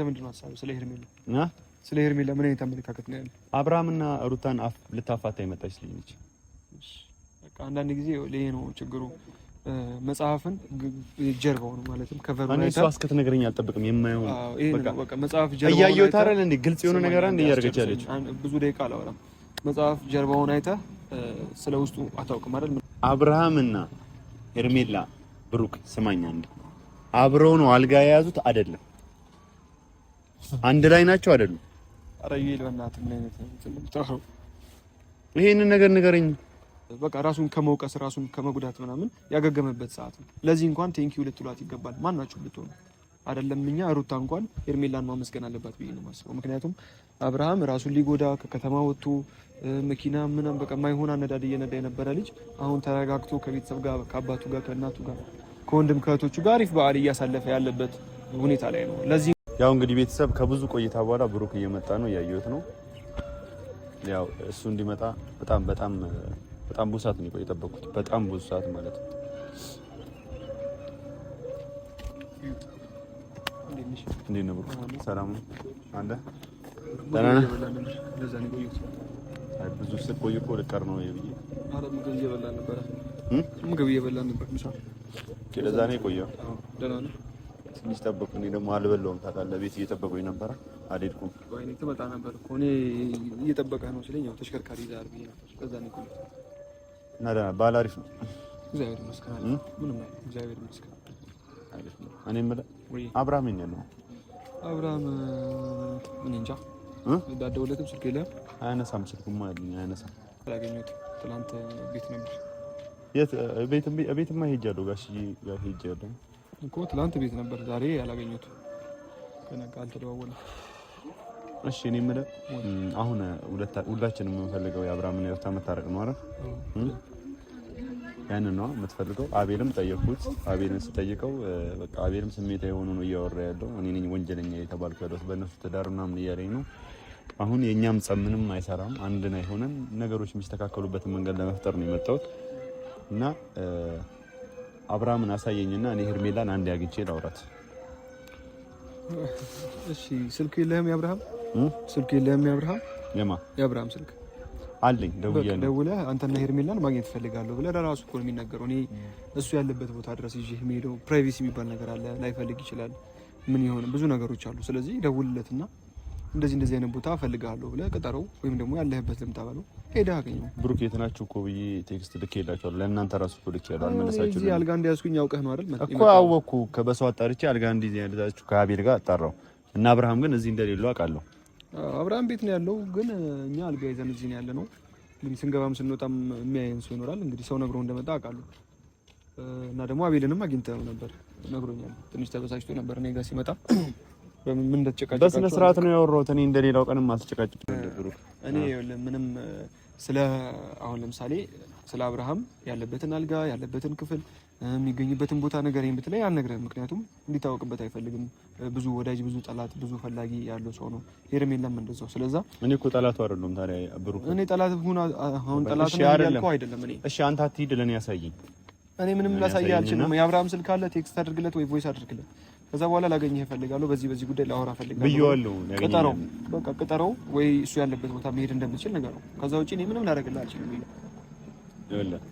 ምንድነው ሐሳብ ስለ ሄርሜላ ምን አይነት አመለካከት ነው ያለው? አብርሃምና ሩታን ልታፋታ የመጣች ልጅ ነች። በቃ አንዳንድ ጊዜ ለይሄ ነው ችግሩ። መጽሐፍን ጀርባው ነው ማለትም ከቨሩ ላይ እኔ እሷ እስከተነገረኝ አልጠብቅም የማይሆን በቃ መጽሐፍ ጀርባው እያየሁት አይደል እንዴ ግልጽ የሆነ ነገር አንድ እያደረገች ያለች ብዙ ደቂቃ አላወራም። መጽሐፍ ጀርባውን አይተህ ስለ ውስጡ አታውቅም አይደል? አብርሃምና ሄርሜላ ብሩክ ስማኛ እንዴ አብረው ነው አልጋ የያዙት አይደለም? አንድ ላይ ናቸው አይደሉም? ኧረ ይል በእናትህ ምን አይነት ነው? ይሄንን ነገር ንገረኝ። በቃ ራሱን ከመውቀስ ራሱን ከመጉዳት ምናምን ያገገመበት ሰዓት ነው። ለዚህ እንኳን ቴንኪው ልትሏት ይገባል። ማናችሁ ብትሆኑ አይደለም እኛ ሩታ እንኳን ሄርሜላን ማመስገን አለባት ብዬ ነው የማስበው። ምክንያቱም አብርሃም ራሱን ሊጎዳ ከከተማ ወጥቶ መኪና ምናምን በቃ ማይሆን አነዳድ እየነዳ የነበረ ልጅ አሁን ተረጋግቶ ከቤተሰብ ጋር ከአባቱ ጋር ከእናቱ ጋር ከወንድም ከእህቶቹ ጋር አሪፍ በዓል እያሳለፈ ያለበት ሁኔታ ላይ ነው። ለዚህ ያው እንግዲህ ቤተሰብ ከብዙ ቆይታ በኋላ ብሩክ እየመጣ ነው፣ እያየሁት ነው። ያው እሱ እንዲመጣ በጣም ብዙ ሰዓት ነው የጠበቅኩት። በጣም ብዙ ሰዓት ማለት ነው። እንዴት ነው ብሩክ? ሰላም ነው አለ? ደህና ነህ? አይ ብዙ ስቆይ እኮ ልቀር ነው ብዬ። ኧረ ምግብ እየበላን ነበር። ምግብ እየበላን ነበር ምሳ። ለዛ ነው የቆየው። ደህና ነህ? ትንሽ ጠበቁ። እኔ ደግሞ አልበላሁም ታውቃለህ። ቤት እየጠበቁኝ ነበር። አልሄድኩም። ወይኔ ትመጣ ነበር እኮ እኔ እየጠበቀህ ነው ስለኝ ያው ተሽከርካሪ ይዘሃል ብዬ ነበር። ከዛ ነው የቆየሁት። እና ደህና ባል አሪፍ ነው። እግዚአብሔር ይመስገን። ምንም አይደለም። እግዚአብሔር ይመስገን አሪፍ ነው። እኔ የምልህ አብርሃም ምን ነው? አብርሃም ምን እንጃ ዳደውለትም ስልክ የለም። አያነሳም። ስልኩም አይደለም አያነሳም። አላገኘሁትም። ትናንት ቤት ነበር። የት ቤትማ ሄጃለሁ። ጋሽዬ ጋር ሄጃለሁ እኮ ትናንት ቤት ነበር። ዛሬ አላገኘሁትም። ከነጋ አልተደዋወልንም። እሺ እኔ የምልህ አሁን ሁላችንም የምንፈልገው የአብርሃምና የሩታ መታረቅ ነው አይደል? ያንን ነው የምትፈልገው። አቤልም ጠየቅኩት። አቤልን ስጠይቀው በቃ አቤልም ስሜታዊ ሆኖ ነው እያወራ ያለው። እኔ ነኝ ወንጀለኛ የተባልኩ ያለው በእነሱ ትዳር ምናምን እያለኝ ነው። አሁን የእኛም ጸብ ምንም አይሰራም። አንድ ላይ ሆነን ነገሮች የሚስተካከሉበትን መንገድ ለመፍጠር ነው የመጣሁት እና አብርሃምን አሳየኝና እኔ ሄርሜላን አንድ አግኝቼ ላውራት። እሺ ስልክ የለህም? የአብርሃም ስልክ የለህም? የአብርሃም ስልክ አለኝ። ደውለህ አንተና ሄርሜላን ማግኘት እፈልጋለሁ ብለህ ለራሱ እኮ ነው የሚናገረው። እኔ እሱ ያለበት ቦታ ድረስ ይዤ የምሄደው ፕራይቬሲ የሚባል ነገር አለ። ላይፈልግ ይችላል። ምን ይሆን ብዙ ነገሮች አሉ። ስለዚህ ደውልለትና እንደዚህ አይነት ቦታ እፈልጋለሁ ብለህ ቅጠረው፣ ወይም ደግሞ ያለህበት ልምጣ በለው። ሄደህ አገኘው። ብሩክ የት ናችሁ እኮ ብዬ ቴክስት ልኬላችኋለሁ። ለእናንተ ራሱ እኮ ልኬላችኋለሁ። አልመለሳችሁም። እዚህ አልጋ እንደያዝኩኝ አውቀህ ነው አይደል? እኮ አወኩ። ከበሰው አጣርቼ አልጋ እንደዚህ ያለዛችሁ ከአቤል ጋር አጣራው እና አብርሃም ግን እዚህ እንደሌለው አውቃለሁ። አብርሃም ቤት ነው ያለው፣ ግን እኛ አልጋ ይዘን እዚህ ነው ያለ ነው። እንግዲህ ስንገባም ስንወጣም የሚያየን ሰው ይኖራል። እንግዲህ ሰው ነግሮ እንደመጣ አውቃለሁ። እና ደግሞ አቤልንም አግኝተው ነበር ነግሮኛል። ትንሽ ተበሳጭቶ ነበር እኔ ጋር ሲመጣ። ምን እንደተጨቃጨቃችሁ በስነ ስርዓት ነው ያወራሁት። እኔ እንደሌላው ቀንም አልተጨቃጨቅ ነበር። እኔ ምንም ስለ አሁን ለምሳሌ ስለ አብርሃም ያለበትን አልጋ ያለበትን ክፍል የሚገኝበትን ቦታ ነገር ይሄን ብትለይ አልነግርህም። ምክንያቱም እንዲታወቅበት አይፈልግም። ብዙ ወዳጅ፣ ብዙ ጠላት፣ ብዙ ፈላጊ ያለው ሰው ነው። ሄርሜላም እንደዛው። ስለዛ እኔ እኮ ጠላቱ አይደለም። ታዲያ ብሩክ እኔ ጠላት ሁን አሁን ጠላት ነው ያልከው አይደለም። እኔ እሺ አንተ አትሂድ፣ ለኔ ያሳየኝ። እኔ ምንም ላሳየህ አልችልም። የአብርሃም ስልክ አለ፣ ቴክስት አድርግለት ወይ ቮይስ አድርግለት። ከዛ በኋላ ላገኘህ እፈልጋለሁ፣ በዚህ ጉዳይ ላወራ እፈልጋለሁ ብዬዋለሁ። ቅጠረው፣ በቃ ቅጠረው፣ ወይ እሱ ያለበት ቦታ መሄድ እንደምትችል ነገር ነው። ከዛ ውጪ እኔ ምንም ላደርግልህ አልችልም። ይኸውልህ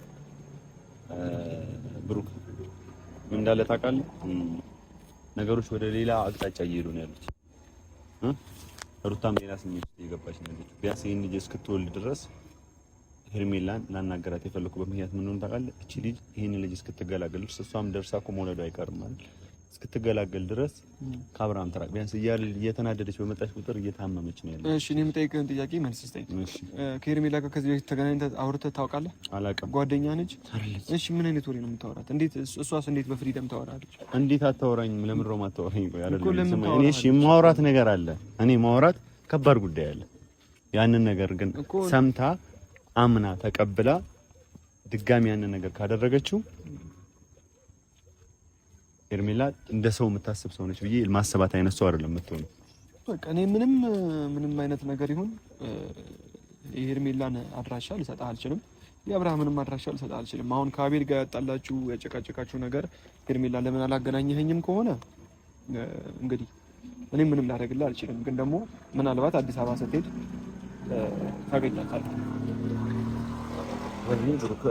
ብሩክ ምን እንዳለ ታውቃለህ? ነገሮች ወደ ሌላ አቅጣጫ እየሄዱ ነው ያሉት። ሩታም ሌላ ስሜት ውስጥ እየገባች ነው ያለችው። ቢያንስ ይሄን ልጅ እስክትወልድ ድረስ ሄርሜላን ላናገራት የፈለኩበት ምክንያት ምን እንደሆነ ታውቃለህ? እቺ ልጅ ይሄን ልጅ እስክትገላገል ድረስ እሷም ደርሳ እኮ መውለዱ አይቀርም ማለት እስክትገላገል ድረስ ከአብርሃም ተራቅ። ቢያንስ እየተናደደች በመጣች ቁጥር እየታመመች ነው ያለችው። እሺ እኔ የምጠይቅህን ጥያቄ መልስ ስጠኝ። ከሄርሜላ ጋር ከዚህ በፊት ተገናኝተህ አውርተህ ታውቃለህ? አላውቅም። ጓደኛ ነች? እሺ ምን አይነት ወሬ ነው የምታወራት? እሷስ እንዴት በፍሪደም ታወራለች? እንዴት አታወራኝም? ለምን ነው የማታወራኝ? ቆይ አይደለም እኔ እሺ ማውራት ነገር አለ። እኔ ማውራት ከባድ ጉዳይ አለ። ያንን ነገር ግን ሰምታ አምና ተቀብላ ድጋሚ ያንን ነገር ካደረገችው ሄርሜላ እንደ ሰው የምታስብ ሰው ነች ብዬ ማሰባት አይነት ሰው አይደለም የምትሆነው። በቃ እኔ ምንም አይነት ነገር ይሁን የሄርሜላን አድራሻ ልሰጥህ አልችልም። የአብርሃምንም አድራሻ ልሰጥህ አልችልም። አሁን ከአቤል ጋር ያጣላችሁ ያጨቃጨቃችሁ ነገር ሄርሜላ ለምን አላገናኘኸኝም ከሆነ እንግዲህ እኔ ምንም ላደርግልህ አልችልም። ግን ደግሞ ምናልባት አዲስ አበባ ስትሄድ ታገኛታለህ።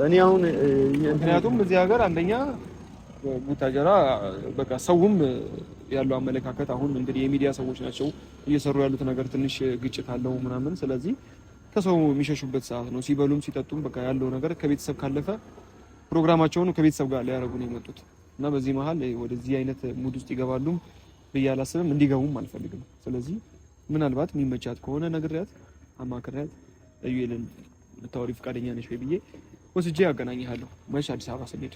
እኔ አሁን ምክንያቱም እዚህ ሀገር አንደኛ ቡታጀራ በቃ ሰውም ያለው አመለካከት አሁን እንግዲህ የሚዲያ ሰዎች ናቸው እየሰሩ ያሉት ነገር ትንሽ ግጭት አለው ምናምን። ስለዚህ ከሰው የሚሸሹበት ሰዓት ነው። ሲበሉም ሲጠጡም በቃ ያለው ነገር ከቤተሰብ ካለፈ ፕሮግራማቸውን ከቤተሰብ ጋር ሊያደርጉ ነው የመጡት እና በዚህ መሀል ወደዚህ አይነት ሙድ ውስጥ ይገባሉ ብዬ አላስብም። እንዲገቡም አልፈልግም። ስለዚህ ምናልባት የሚመቻት ከሆነ ነግሬያት አማክሬያት እዩልን ልታወሪ ፈቃደኛ ነሽ ወይ ብዬ ወስጄ ያገናኝሃለሁ መች አዲስ አበባ ስንሄድ።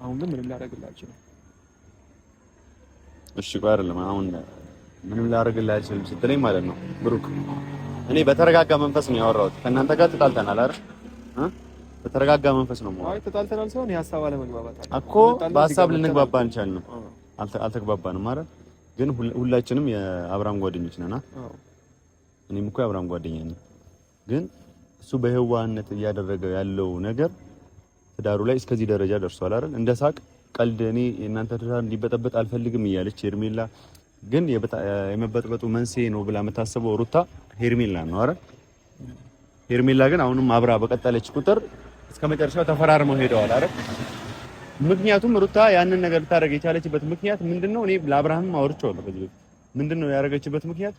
አሁን ግን ምንም ላደርግልህ አልችልም። እሺ ቆይ አይደለም አሁን ምንም ላደርግልህ አልችልም ስትለኝ ማለት ነው ብሩክ፣ እኔ በተረጋጋ መንፈስ ነው ያወራሁት። ከእናንተ ጋር ተጣልተናል አይደል? በተረጋጋ መንፈስ ነው ማለት። አይ ተጣልተናል ሳይሆን የሀሳብ አለመግባባት እኮ በሀሳብ ልንግባባ አንቻልንም። አልተግባባንም ማለት ግን ሁላችንም የአብርሃም ጓደኞች ነና። እኔም እኮ የአብርሃም ጓደኛ ነኝ። ግን እሱ በህዋነት እያደረገ ያለው ነገር ትዳሩ ላይ እስከዚህ ደረጃ ደርሷል አይደል? እንደ ሳቅ ቀልድ እኔ የእናንተ ትዳር እንዲበጠበጥ አልፈልግም እያለች ሄርሜላ ግን የመበጥበጡ መንስኤ ነው ብላ የምታስበው ሩታ ሄርሜላ ነው አይደል? ሄርሜላ ግን አሁንም አብራ በቀጠለች ቁጥር እስከ መጨረሻው ተፈራርመው ሄደዋል አይደል? ምክንያቱም ሩታ ያንን ነገር ልታደርግ የቻለችበት ምክንያት ምንድነው? እኔ ለአብርሃም አውርቼዋለሁ ከዚህ በፊት። ምንድነው ያደረገችበት ምክንያት?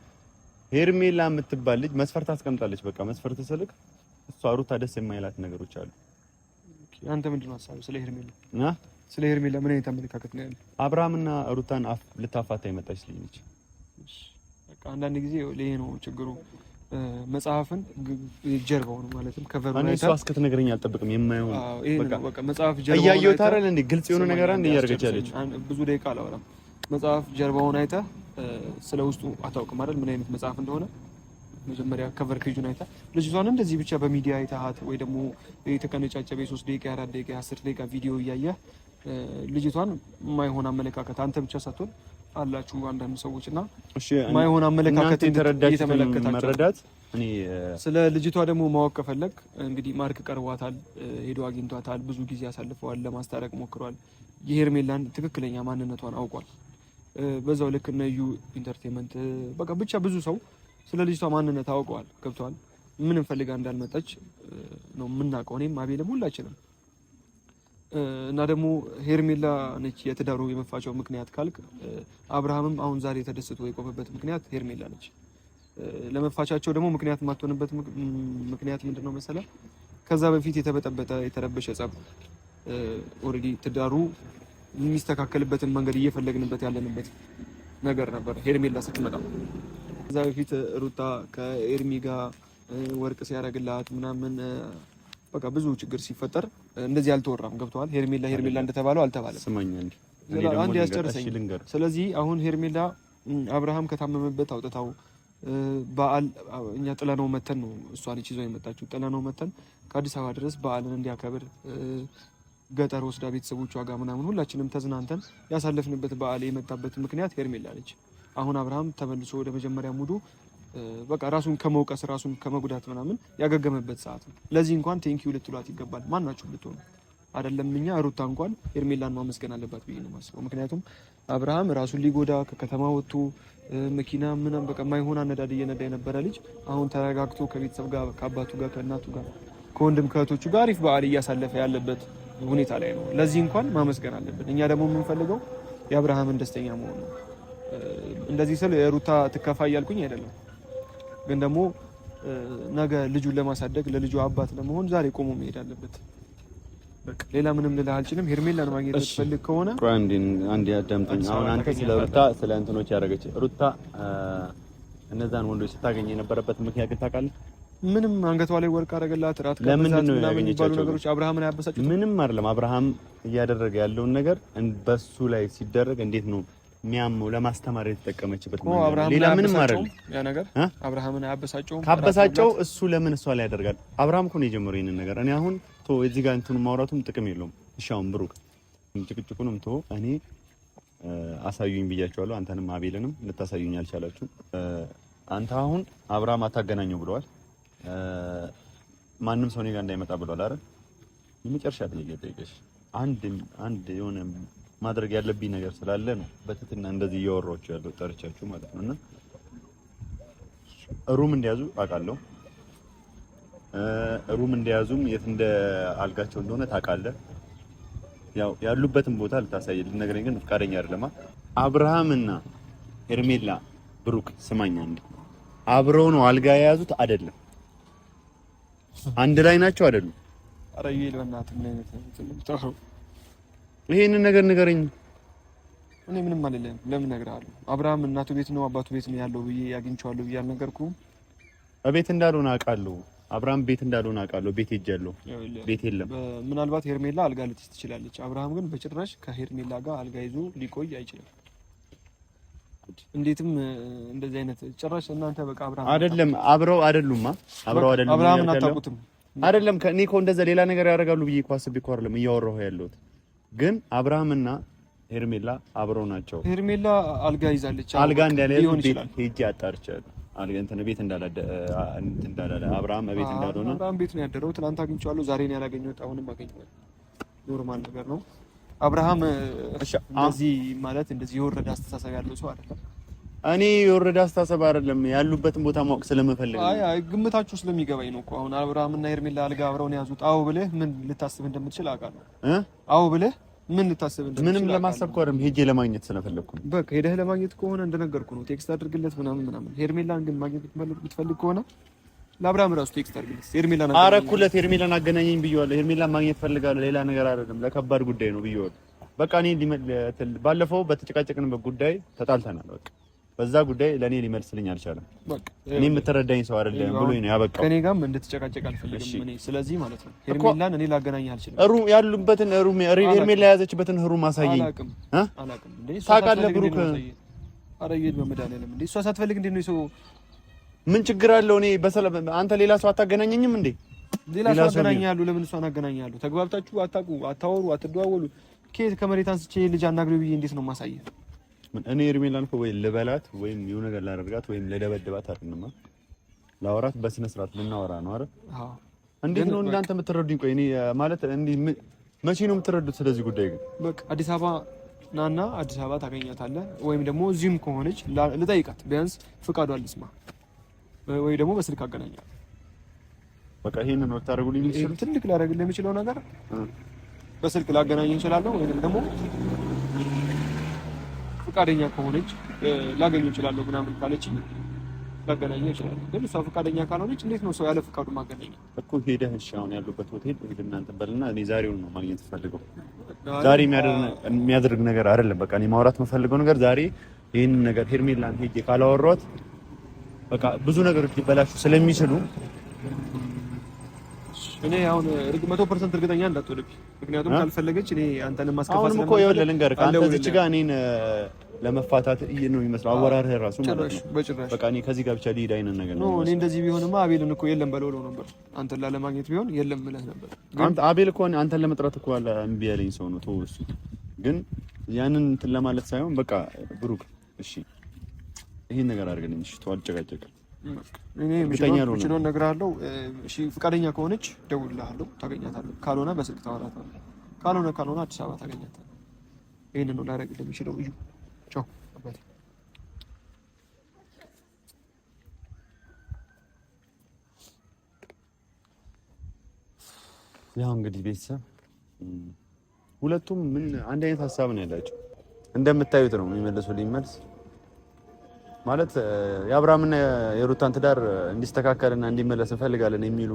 ሄርሜላ የምትባል ልጅ መስፈርት አስቀምጣለች። በቃ መስፈርት ስልክ እሷ ሩታ ደስ የማይላት ነገሮች አሉ። አንተ ምንድነው ሀሳብህ ስለ ሄርሜላ? ስለ ሄርሜላ ምን አይነት አመለካከት ነው ያለው? አብርሃምና ሩታን ልታፋታ የመጣች ልጅ ነች። በቃ አንዳንድ ጊዜ ይሄ ነው ችግሩ። መጽሐፍን ጀርባው ነው ማለትም ከቨሩ ላይ እሷ እስክትነግረኝ አልጠብቅም። የማይሆን በቃ መጽሐፍ ጀርባው እያየሁት አይደል እንዴ? ግልጽ የሆነ ነገር አንድ እያደረገች ያለች ብዙ ደቂቃ አላወራም። መጽሐፍ ጀርባውን አይተህ ስለ ውስጡ አታውቅም አይደል? ምን አይነት መጽሐፍ እንደሆነ መጀመሪያ ከቨር ፔጁን አይተህ ልጅቷን እንደዚህ ብቻ በሚዲያ አይተሃት ወይ ደግሞ የተቀነጫጨበ 3 ደቂቃ 4 ደቂቃ 10 ደቂቃ ቪዲዮ እያየህ ልጅቷን የማይሆን አመለካከት አንተ ብቻ ሳትሆን አላችሁ አንዳንድ ሰዎች እና የማይሆን አመለካከት መረዳት። እኔ ስለ ልጅቷ ደግሞ ማወቅ ከፈለግ እንግዲህ ማርክ ቀርቧታል፣ ሄዶ አግኝቷታል፣ ብዙ ጊዜ አሳልፈዋል፣ ለማስታረቅ ሞክሯል። የሄርሜላን ትክክለኛ ማንነቷን አውቋል። በዛው ልክ እነ ዩ ኢንተርቴንመንት በቃ ብቻ ብዙ ሰው ስለ ልጅቷ ማንነት አውቀዋል። ገብቷል። ምንም ፈልጋ እንዳልመጣች ነው የምናውቀው፣ እኔም አቤልም ሁላችንም። እና ደግሞ ሄርሜላ ነች የትዳሩ የመፋቻው ምክንያት ካልክ አብርሃምም አሁን ዛሬ ተደስቶ የቆመበት ምክንያት ሄርሜላ ነች። ለመፋቻቸው ደግሞ ምክንያት የማትሆንበት ምክንያት ምንድነው መሰለ? ከዛ በፊት የተበጠበጠ የተረበሸ ጸብ ኦልሬዲ ትዳሩ የሚስተካከልበትን መንገድ እየፈለግንበት ያለንበት ነገር ነበር ሄርሜላ ስትመጣ። ከዛ በፊት ሩታ ከኤርሚ ጋር ወርቅ ሲያደርግላት ምናምን በቃ ብዙ ችግር ሲፈጠር እንደዚህ አልተወራም። ገብተዋል። ሄርሜላ እንደተባለው አልተባለም። ስማኝ አንድ ያስጨርሰኝ። ስለዚህ አሁን ሄርሜላ አብርሃም ከታመመበት አውጥታው በዓል እኛ ጥለነው መተን ነው እሷን ይዞ የመጣችው። ጥለነው መተን ከአዲስ አበባ ድረስ በዓልን እንዲያከብር ገጠር ወስዳ ቤተሰቦቿ ጋር ምናምን ሁላችንም ተዝናንተን ያሳለፍንበት በዓል የመጣበት ምክንያት ሄርሜላ ነች። አሁን አብርሃም ተመልሶ ወደ መጀመሪያ ሙዱ በቃ ራሱን ከመውቀስ ራሱን ከመጉዳት ምናምን ያገገመበት ሰዓት ነው። ለዚህ እንኳን ቴንኪው ልትሏት ይገባል። ማናችሁም ብትሆኑ አይደለም እኛ ሩታ እንኳን ሄርሜላን ማመስገን አለባት ብዬ ነው የማስበው። ምክንያቱም አብርሃም ራሱን ሊጎዳ ከከተማ ወጥቶ መኪና ምናምን በቃ የማይሆን አነዳድ እየነዳ የነበረ ልጅ አሁን ተረጋግቶ ከቤተሰብ ጋር ከአባቱ ጋር ከእናቱ ጋር ከወንድም ከእህቶቹ ጋር አሪፍ በዓል እያሳለፈ ያለበት ሁኔታ ላይ ነው። ለዚህ እንኳን ማመስገን አለብን። እኛ ደግሞ የምንፈልገው የአብርሃምን ደስተኛ መሆን ነው። እንደዚህ ስል የሩታ ትከፋ እያልኩኝ አይደለም፣ ግን ደግሞ ነገ ልጁን ለማሳደግ ለልጁ አባት ለመሆን ዛሬ ቆሞ መሄድ አለበት። በቃ ሌላ ምንም ልልህ አልችልም። ሄርሜላን ማግኘት የምትፈልግ ከሆነ አንድ ያዳምጠኝ። አሁን አንተ ስለ ሩታ ስለ እንትኖች ያደረገች ሩታ እነዛን ወንዶች ስታገኝ የነበረበት ምክንያት ግን ታውቃለህ? ምንም አንገቷ ላይ ወርቅ አደረገላት ራት ለምንድን ነው ያገኘቻቸው ነገሮች አብርሃምን ያበሳጩት? ምንም አይደለም። አብርሃም እያደረገ ያለውን ነገር በሱ ላይ ሲደረግ እንዴት ነው የሚያመው ለማስተማር የተጠቀመችበት መንገድ ሌላ ምንም አይደለም። ያ ነገር አብርሃምን አያበሳጨውም? ካበሳጨው እሱ ለምን እሷ ላይ ያደርጋል? አብርሃም እኮ ነው የጀመረው ይሄንን ነገር። እኔ አሁን እዚህ ጋር እንትኑ ማውራቱም ጥቅም የለውም። እሺ አሁን ብሩክ ጭቅጭቁንም እኔ አሳዩኝ ብያቸዋለሁ። አንተንም አቤልንም ልታሳዩኝ አልቻላችሁም። አንተ አሁን አብርሃም አታገናኘው ብለዋል። ማንም ሰው እኔ ጋር እንዳይመጣ ብለዋል አይደል? የመጨረሻ ጥያቄ ጠይቀሽ አንድ የሆነ ማድረግ ያለብኝ ነገር ስላለ ነው በትትና እንደዚህ እያወራችሁ ያለው ጠርቻችሁ ማለት ነውና ሩም እንደያዙ አውቃለሁ። ሩም እንደያዙም የት እንደ አልጋቸው እንደሆነ ታውቃለህ። ያው ያሉበትን ቦታ ልታሳይ ልነግረኝ ግን ፍቃደኛ አይደለማ። አብርሃምና ሄርሜላ ብሩክ ስማኛ እንዴ አብረው ነው አልጋ የያዙት አይደለም? አንድ ላይ ናቸው አይደሉም? ኧረ ይሄ ለእናትህ ምን አይነት ነው? ይሄንን ነገር ንገረኝ። እኔ ምንም አይደለም። ለምን እነግርሃለሁ? አብርሃም እናቱ ቤት ነው አባቱ ቤት ነው ያለው ብዬ አግኝቼዋለሁ ብዬ አልነገርኩህም? ቤት እንዳልሆነ አውቃለሁ። አብርሃም ቤት እንዳልሆነ አውቃለሁ። ቤት ሄጃለሁ። ቤት የለም። ምናልባት ሄርሜላ አልጋ ልትይዝ ትችላለች። አብርሃም ግን በጭራሽ ከሄርሜላ ጋር አልጋ ይዞ ሊቆይ አይችልም። እንዴትም እንደዚህ አይነት ጭራሽ እናንተ በቃ አብርሃም አይደለም አብረው አይደሉማ። አብረው አይደሉም። አብርሃምን አታውቁትም አይደለም። ከኔ እኮ እንደዛ ሌላ ነገር ያደርጋሉ ብዬ እኮ አስቤ እኮ አይደለም እያወራሁ ያለሁት። ግን አብርሃምና ሄርሜላ አብረው ናቸው። ሄርሜላ አልጋ ይዛለች። አልጋ እንዳልያዙ ቤት ሄጄ አጣርቻለሁ። አልጋ እንትን ቤት እንዳላደ አብርሃም ቤት እንዳልሆነ አብርሃም ቤት ነው ያደረው። ትናንት አግኝቼዋለሁ። ዛሬ ነው ያላገኘሁት። አሁንም አገኘዋለሁ። ኖርማል ነገር ነው። አብርሃም እንደዚህ ማለት እንደዚህ የወረደ አስተሳሰብ ያለው ሰው አይደለም። እኔ የወረደ አስተሳሰብ አይደለም ያሉበትን ቦታ ማወቅ ስለምፈልግ ነው። አይ ግምታችሁ ስለሚገባኝ ነው እኮ። አሁን አብርሃምና ሄርሜላ አልጋ አብረው ነው ያዙት። አዎ ብለህ ምን ልታስብ እንደምትችል አውቃለሁ። አዎ ብለህ ምን ልታስብ እንደምትችል ምንም ለማሰብ ኮርም ሄጄ ለማግኘት ስለፈለኩ ነው። በቃ ሄደህ ለማግኘት ከሆነ እንደነገርኩ ነው ቴክስት አድርግለት ምናምን። ሄርሜላን ግን ማግኘት ብትፈልግ ከሆነ ለአብርሃም ራሱ ቴክስት አድርግለት። ሄርሜላን አረኩለት። ሄርሜላን አገናኘኝ ብየዋለሁ። ሄርሜላን ማግኘት ፈልጋለሁ። ሌላ ነገር አይደለም። ለከባድ ጉዳይ ነው ብየዋለሁ። በቃ እኔ ባለፈው በተጨቃጨቅንበት ጉዳይ ተጣልተናል። በቃ በዛ ጉዳይ ለኔ ሊመልስልኝ አልቻለም። በቃ እኔ የምትረዳኝ ሰው አይደለም ብሎኝ ነው ያበቃው። ከኔ ጋርም እንድትጨቃጨቅ አልፈልግም እኔ። ስለዚህ ማለት ነው ሄርሜላን እኔ ላገናኝህ አልችልም። ሩም ያሉበትን ሩም ሄርሜላ የያዘችበትን ሩም አሳየኝ። አላውቅም እንዴ ታውቃለህ ብሩክ? ኧረ ይሄድ በመድኃኒዓለም እንዴ እሷ ሳትፈልግ እንዴት ነው ሰው ምን ችግር አለው? እኔ በሰላም አንተ ሌላ ሰው አታገናኘኝም እንዴ? ሌላ ሰው አገናኛለሁ። ለምን እሷን አገናኛለሁ? ተግባብታችሁ አታወሩ፣ አትደዋወሉ። ከየት ከመሬት አንስቼ ልጅ አናግሪው ብዬ እንዴት ነው ማሳየህ? እኔ ሄርሜላን እኮ ወይ ልበላት ወይም የሆነ ነገር ላደርጋት ወይም ለደበደባት አይደለም። ላወራት በስነ ስርዓት ልናወራ ነው አይደል? አዎ። እንዴት ነው እናንተ የምትረዱኝ? ቆይ እኔ ማለት እንዴ መቼ ነው የምትረዱት ስለዚህ ጉዳይ? ግን በቃ አዲስ አበባ ናና አዲስ አበባ ታገኛታለህ፣ ወይም ደግሞ እዚህም ከሆነች ልጠይቃት፣ ቢያንስ ፍቃዷን ልስማ፣ ወይ ደግሞ በስልክ አገናኛለሁ። በቃ ይሄንን ነው ታደርጉልኝ የምትችሉት? ትልቅ ላደርግልህ የምችለው ነገር በስልክ ላገናኝ እንችላለሁ፣ ወይም ደግሞ ፍቃደኛ ከሆነች ላገኝ እችላለሁ ምናምን ካለች ላገናኝ እችላለሁ። ግን እሷ ፍቃደኛ ካልሆነች እንዴት ነው ሰው ያለ ፍቃዱ ማገናኝ? እኮ ሄደህ እሺ፣ አሁን ያሉበት ሆቴል ሄድ እናንተ በልና እኔ ዛሬውን ነው ማግኘት ፈልገው። ዛሬ የሚያደርግ ነገር አይደለም። በቃ እኔ ማውራት የምፈልገው ነገር ዛሬ ይሄንን ነገር ሄርሜላን ሄጄ ካላወራሁት በቃ ብዙ ነገሮች ሊበላሹ ስለሚችሉ እኔ አሁን 100% እርግጠኛ እንዳትወልብኝ። ምክንያቱም ካልፈለገች እኔ አንተን ማስከፋት አሁንም እኮ ይኸውልህ ልንገርህ፣ አንተ እዚች ጋር እኔን ለመፋታት ነው የሚመስለው አወራርህ ራሱ ማለት ነው። በቃ እኔ ከዚህ ጋር ብቻ ሊሄድ አይነት ነገር ነው። እኔ እንደዚህ ቢሆንማ አቤልን እኮ የለም በለው ነበር። አንተን ላለማግኘት ቢሆን የለም ብለህ ነበር። አንተ አቤል እኮ አንተን ለመጥራት እኮ አለ እምቢ ያለኝ ሰው ነው። ተው እሱ ግን ያንን እንትን ለማለት ሳይሆን በቃ ብሩክ እሺ ይሄን ነገር አድርገን እሺ ተው አልጨቃጨቅም። እኔ ምንድነው እነግርሃለሁ። እሺ ፍቃደኛ ከሆነች ደውልልሃለሁ፣ ታገኛታለህ። ካልሆነ በስልክ ታወራታለህ። ካልሆነ አዲስ አበባ ታገኛታለህ። ይሄን ነው ላደርግልህ የምችለው። እዩ ቻው አባቴ። ያው እንግዲህ ቤተሰብ ሁለቱም ምን አንድ አይነት ሀሳብ ነው ያላቸው። እንደምታዩት ነው የሚመልሱልኝ መልስ ማለት የአብርሃምና የሩታን ትዳር እንዲስተካከልና እንዲመለስ እንፈልጋለን የሚሉ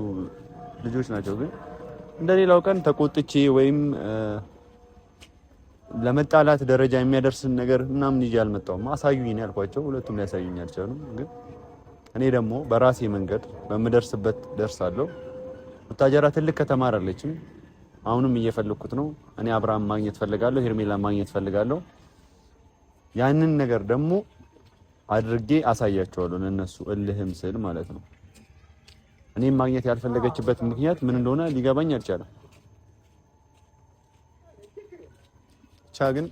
ልጆች ናቸው። ግን እንደሌላው ቀን ተቆጥቼ ወይም ለመጣላት ደረጃ የሚያደርስን ነገር ምናምን ይዤ አልመጣሁም። አሳዩኝ ያልኳቸው ሁለቱም ሊያሳዩኝ አልቻሉም። ግን እኔ ደግሞ በራሴ መንገድ በምደርስበት ደርሳለሁ። ቡታጀራ ትልቅ ከተማ አይደለችም። አሁንም እየፈለኩት ነው። እኔ አብርሃም ማግኘት ፈልጋለሁ፣ ሄርሜላ ማግኘት ፈልጋለሁ። ያንን ነገር ደግሞ አድርጌ አሳያቸዋለሁ ለነሱ እልህም ስል ማለት ነው። እኔም ማግኘት ያልፈለገችበት ምክንያት ምን እንደሆነ ሊገባኝ አልቻለም። ብቻ ግን